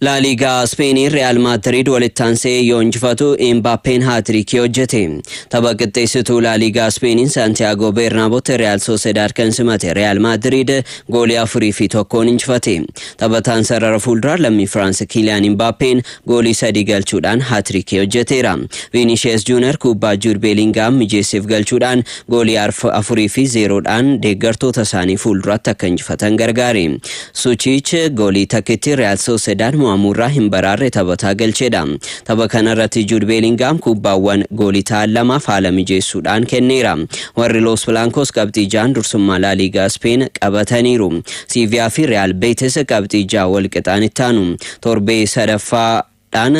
La Liga Spain Real Madrid walittanse yoonjifatu Mbappén haatriikii hojjete. Tapha qixxeessituu La Liga Spain Santiago Bernabéutti Real Sociedad kan simate Real Madrid goolii 4-1 injifate. Taphataan sarara fuulduraa lammii France Kylian Mbappén goolii 3 galchuudhaan haatriikii hojjeteera. Vinicius Junior kubbaa Jude Bellingham mijeesseef galchuudhaan goolii 4-0dhaan deeggartoota isaanii fuulduraatti akka injifatan gargaare. Suchich goolii takkitti Real Sociedad Muamurraa hin baraarre taphataa galcheedha. Tapha kanarratti Jude Bellingham kubbaawwan goolii ta'an lamaaf haala mijeessuudhaan kenneera. Warri Los Blancos qabxii 6 dursummaa La Liga Spain qabataniiru. Sevilla fi Real Betis qabxii 6 wal qixaan ittaanu. Torbee sadaffaa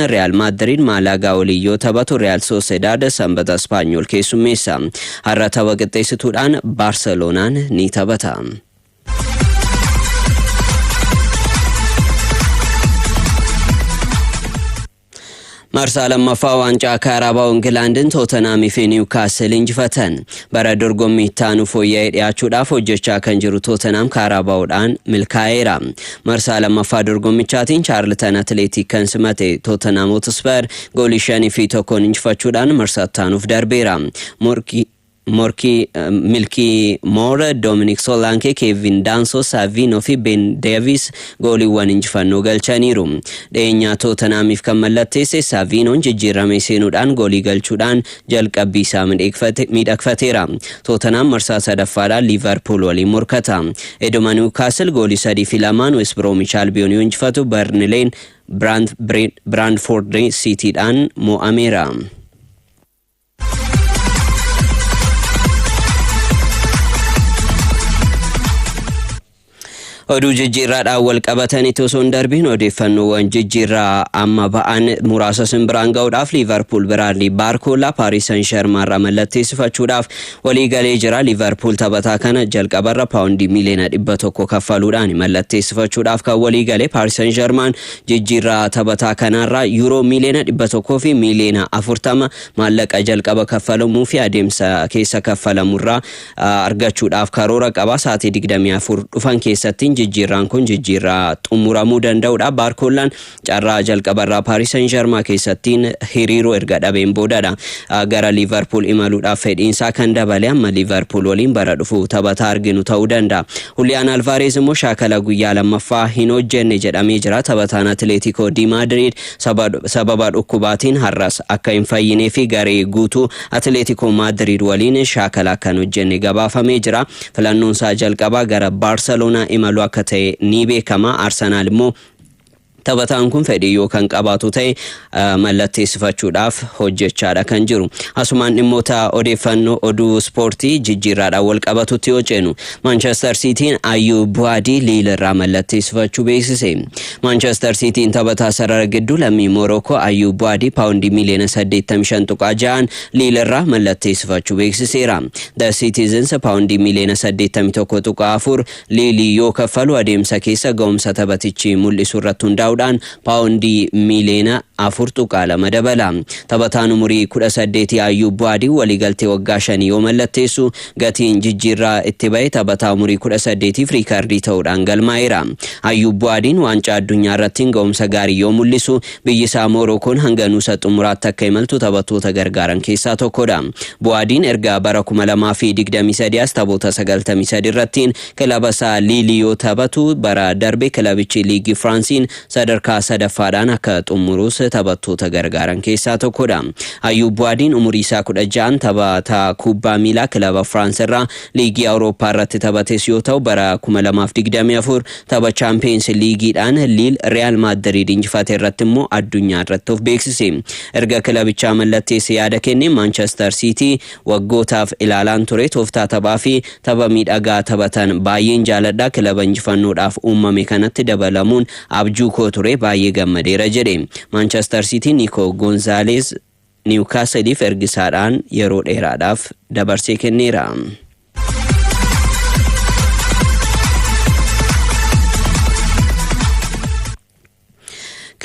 Real Madrid Malaga waliyyoo taphatu Real Sociedad sanbata Ispaanyol keessummeessa. Har'a tapha qixxeessituudhaan Barcelonaan ni taphata. Marsaa lammaffaa waancaa Kaaraabaa Ingilaandin Tootenaamii fi Niwukaasel injifatan. Bara dorgommii itti aanu fooyya'ee dhiyaachuudhaaf hojjechaa kan jiru Tootenaam Kaaraabaa'uudhaan milkaa'eera. Marsaa lammaffaa dorgommichaatiin Chaarlton Atileetik kan simate Tootenaam Hotspur goolii 5-1 injifachuudhaan marsaa itti aanuuf darbeera. Milkii Moore, Dominic Solanke, Kevin Danso, Savino fi Ben Davis gooliiwwan injifannoo galchaniiru. Dheenyaa Tootenaamiif kan mallatteesse Savinoon jijjiirame seenuudhaan goolii galchuudhaan jalqabbii isaa miidhagfateera. Tootenaam marsaa sadaffaadhaan Liverpool waliin morkata. Eduma Newcastle goolii 3-2 West Bromwich Albion yoo injifatu Burnley Brentford City'dhaan mo'ameera. Oduu jijjiirraadhaan wal qabatanii osoo hin darbiin odeeffannoowwan jijjiirraa amma ba'an muraasa simbiraan ga'uudhaaf Liverpool Bradley Barcola Paris Saint-Germain irraa mallatteessifachuudhaaf walii galee jira. Liverpool taphataa kana jalqabarra paawundii miliyoona 100 kaffaluudhaan mallatteessifachuudhaaf kan walii galee. Paris Saint-Germain jijjiirraa taphataa kanarraa yuuroo miliyoona 100 fi miliyoona 40 maallaqa jalqaba kaffalamuu fi adeemsa keessa kaffalamurraa argachuudhaaf karoora qaba. Sa'aatii 24 dhufan keessatti jijjiirraan kun jijjiirraa xumuramuu danda'udha. Barcolaan carraa jalqabarraa Paris Saint-Germain keessattiin hiriiruu erga dhabeen boodadha gara Liverpool imaluudhaaf fedhiinsaa kan dabale. Amma Liverpool waliin bara dhufu taphataa arginu ta'uu danda'a. Julian Alvarez immoo shaakala guyyaa lammaffaa hin hojjenne jedhamee jira. Taphataan Atletico de Madrid sababa dhukkubaatiin har'as akka hin fayyinee fi garee guutuu Atletico Madrid waliin shaakala akka hin hojjenne gabaafamee jira. Filannoon isaa jalqabaa gara Barcelona imalu akka ta'e ni beekama. Arsenaal immoo taphataan kun fedhii yookaan qabaatu ta'e mallatteessifachuudhaaf hojjechaadha kan jiru. Asumaan dhimmoota odeeffannoo oduu ispoortii jijjiirraadhaan wal qabatutti yoo ceenu Manchester Cityin Ayyub Bu'aadii Lille irraa mallatteessifachuu beeksise. Manchester Cityin taphataa sarara gidduu lammii Morocco Ayyub Bu'aadii paawundii miliyoona 85.6 Lille irraa mallatteessifachuu beeksiseera. The Citizens paawundii miliyoona 81.4 Lille yoo kaffalu adeemsa keessa ga'umsa taphatichi mul'isu irratti hundaa'u paawundii miliyoona 4.2 dabala. Taphataan umurii 18 Ayyub Bu'aadii waliigaltee waggaa 5 yoo mallatteessu gatiin jijjiirraa itti ba'e taphataa umurii 18f riikaardii ta'uudhaan galmaa'eera. Ayyub Bu'aadiin waancaa addunyaa irratti ga'umsa gaarii yoo mul'isu biyyi isaa Morokkoon hanga nuusa xumuraatti akka imaltu taphattoota gargaaran keessaa tokkodha. Bu'aadiin erga bara 2023 as taphoota 93 irrattiin kilaba isaa Lille yoo taphatu bara darbe kilabichi liigii Firaansiin sadarkaa sadaffaadhaan akka xumuruus taphattoota gargaaran keessaa tokkodha. Ayyub Bu'aadiin umurii isaa 16 taphataa kubbaa miilaa kilaba Firaans irraa liigii Awurooppaa irratti taphates yoo ta'u bara 2024 tapha Champions Liigiidhaan Lille Real Madrid injifate irratti immoo addunyaa irratti of beeksise. Erga kilabichaa mallatteesse yaada kenne Manchester City waggootaaf ilaalaan ture. Tooftaa taphaa fi tapha miidhagaa taphatan baay'een jaaladha. Kilaba injifannoodhaaf uumame kanatti dabalamuun abjuu koo ture baay'ee gammadeera jedhe. Manchester City Nico Gonzalez Newcastleif ergisaadhaan yeroo dheeraadhaaf dabarsee kenneera.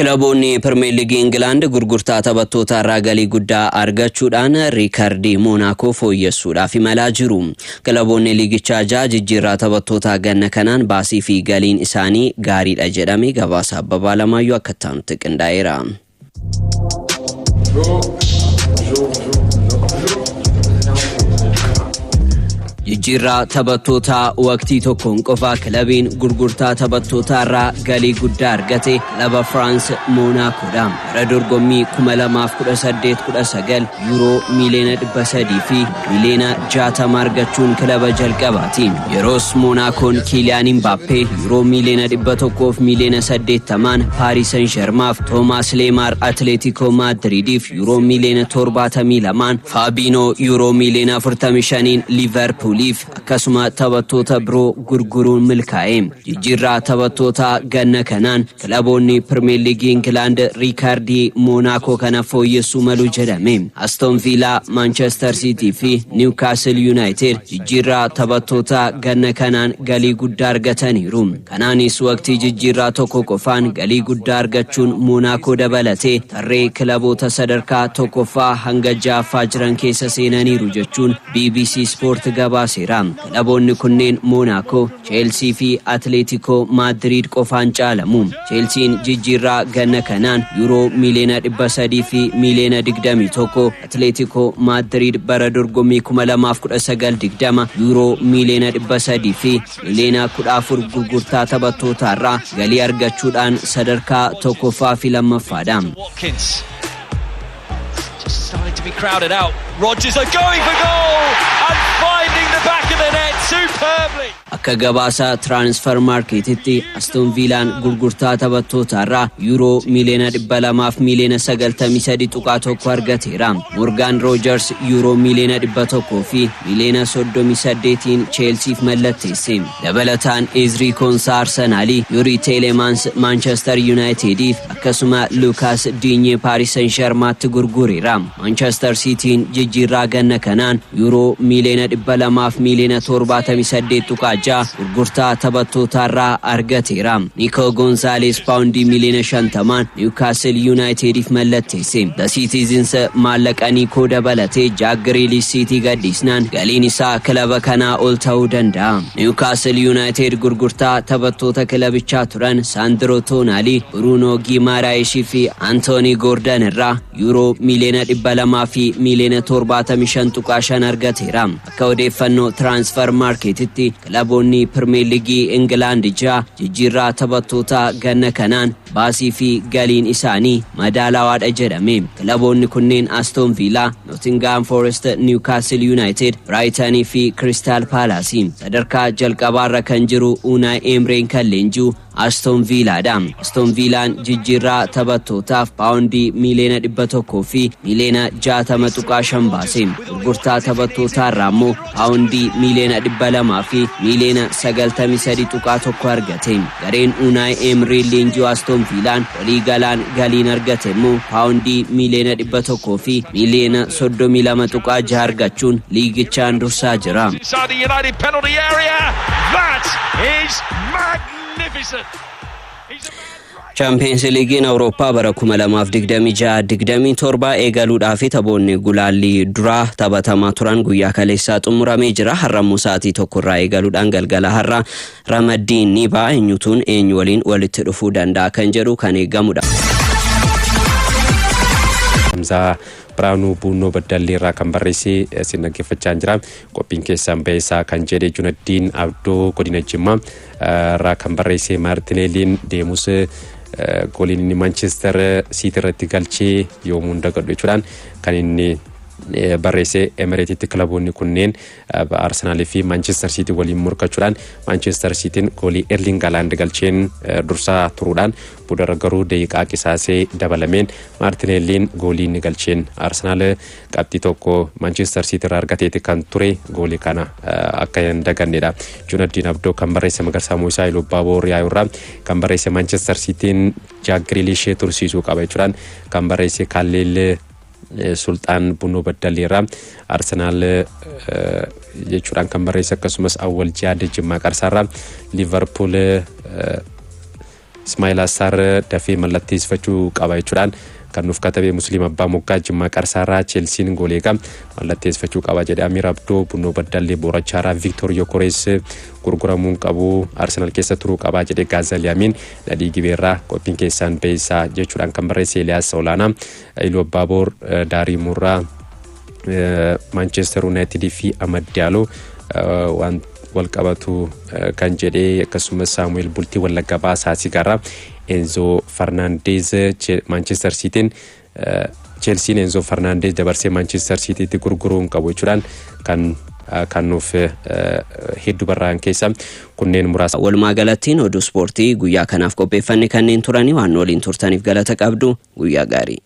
Kilaboonni Premier League England gurgurtaa taphattoota irraa galii guddaa argachuudhaan riikardii Monaco fooyyessuudhaaf imalaa jiru. Kilaboonni liigichaa jijjiirraa taphattoota ganna kanaan baasii fi galiin isaanii gaariidha jedhamee gabaasa Abbabaa Lamaayyoo akka ta'utti qindaa'eera. Jijjiirraa taphattoota waqtii tokkoon qofa kilabiin gurgurtaa taphattoota irraa galii guddaa argate kilaba France Monacoodha. Bara dorgommii 2018-19 euro miliyoona 300 fi miliyoona 60 argachuun kilaba jalqabaati. Yeroos Monacoon Kylian Mbappé euro miliyoona 100 fi miliyoona 80 Paris Saint-Germain, Thomas Lemar Atletico Madrid fi euro miliyoona 72, Fabinho euro miliyoona 45 Liverpool akkasuma taphattoota biroo gurguruun milkaa'e. Jijjiirraa taphattoota ganna kanaan kilaboonni Premier League England riikardii Monaco kana fooyyessuu malu jedhame. Aston Villa, Manchester City fi Newcastle United jijjiirraa taphattoota ganna kanaan galii guddaa argataniiru. Kanaanis waqtii jijjiirraa tokko qofaan galii guddaa argachuun Monaco dabalatee tarree kilaboota sadarkaa tokkoffaa hanga ja'affaa jiran keessa seenaniiru jechuun BBC Sport gabaase. Kilaboonni kunneen Monaco, Chelsea fi Atletico Madrid qofaan caalamu. Chelsean jijjiirraa ganna kanaan euro miliyoona 300 fi miliyoona 21, Atletico Madrid bara dorgommii 2019-20 euro miliyoona 300 fi miliyoona 14 gurgurtaa taphattoota irraa galii argachuudhaan sadarkaa tokkoffaa fi lammaffaadha. Starting to be crowded out. Rodgers are going for goal and finding the back of the net superbly. Akka gabaasa transfer marketitti Aston Villaan gurgurtaa taphattoota irraa euro miliyoona 200 fi miliyoona 93.1 argateera. Morgan Rogers euro miliyoona 100 fi miliyoona 38 Chelseaf mallatteesse. Dabalataan Ezri Konsa Arsenal, Yuri Telemans Manchester United akkasuma Lucas Digne Paris Saint-Germain gurgureera. Manchester Cityn jijjiirraa ganna kanaan euro miliyoona 200 fi miliyoona 78.6 gurgurtaa taphattoota irraa argateera. Nico Gonzalez paawundii miliyoona 50 Newcastle Unitedif mallatteesse. The Citizens maallaqa Nico dabalatee Jack Grealish City gaddisnaan galiin isaa kilaba kanaa ol ta'uu danda'a. Newcastle United gurgurtaa taphattoota kilabichaa turan Sandro Tonali, Bruno Guimaraes fi Anthony Gordon irraa euro miliyoona 200 fi miliyoona 75.5 argateera. Akka odeeffannoo transfer marketitti kilaboonni Premier League England jijjiirraa taphattoota ganna kanaan baasii fi galiin isaanii madaalawaadha jedhame. Kilaboonni kunneen Aston Villa, Nottingham Forest, Newcastle United, Brighton fi Crystal Palace. Sadarkaa jalqabaarra kan jiru Unai Emery kan leenjisu Aston Villaadha. Aston Villaan jijjiirraa taphattootaaf paawundii miliyoona 100 fi miliyoona 60.5 baase. Gurgurtaa taphattootaa irraa immoo paawundii miliyoona 200 fi miliyoona 93.1 argate. Gareen Unai Emery leenjisu Aston Villaan waliigalaan galiin argate immoo paawundii miliyoona 100 fi miliyoona 32.6 argachuun liigichaan dursaa jira. Champions League Awurooppaa bara 2026-27 eegaluudhaaf taphoonni gulaallii duraa taphatamaa turan guyyaa kaleessaa xumuramee jira. Har'ammoo sa'aatii tokkorraa eegaluudhaan galgala har'a Ramaddiin Nibaa eenyutuun eenyu waliin walitti dhufuu danda'a kan jedhu kan eegamudha. Hamza Braanu Buunoo Baddalleerraa kan barreesse isin dhaggeeffachaa jira. Qophiin keessan beesaa kan jedhe Junaddiin Abdoo Godina Jimmaa irraa kan barreesse Martinelliin deemus gooliin Manchester City irratti galchee yoomuu dagadhu jechuudhaan kan inni barreesse. Emirates kilaboonni kunneen Arsenal fi Manchester City waliin morkachuudhaan Manchester Cityn goolii Erling Haaland galcheen dursaa turuudhaan booda garuu daqiiqaa qisaasee dabalameen Martinelliin goolii inni galcheen Arsenal qabxii tokko Manchester City irraa argateeti kan ture goolii kana akka hin dagannedha. Junaddiin Abdoo kan barreesse Magarsaa Muusaa Ilubbaaboo Riyaayurraa kan barreesse Manchester Cityn Jack Grealish tursiisuu qaba jechuudhaan kan barreesse Kalleel Sultaan Buunoo Baddalleerraa Arsenal jechuudhaan kan barreesse akkasumas Awwal Jihaad Jimmaa Qarsaarraa Liverpool Ismail Assar dafee mallatteessifachuu qaba jechuudhaan kan nuuf katabe Musliim Abbaa Moggaa Jimmaa Qarsaaraa Chelsiin goleeqa mallatteessifachuu qaba jedhe Amir Abdoo Bunnoo Baddallee Boorachaaraa Victor Yokeres gurguramuun qabu Arsenal keessa turuu qaba jedhe Gaazaliyaamiin Nadii Gibeerraa qophiin keessaan beeysaa jechuudhaan kan barreesse Eliyaas Olaanaa Iluu Abbaaboor Daarii Murraa Manchester United fi Amad Diallo waan walqabatu kan jedhe akkasumas Samuel Bultii Wallagga Baasaa Sigaraa Enzo Fernandez Manchester City Chelsea Enzo Fernandez dabarsee Manchester City tti gurguruun qabu jechuudhaan kan nuuf hedduu barraan keessa kunneen muraasa. Walumaa galattiin oduu ispoortii guyyaa kanaaf qopheeffanne kanneen turanii waan waliin turtaniif galata qabdu guyyaa gaarii.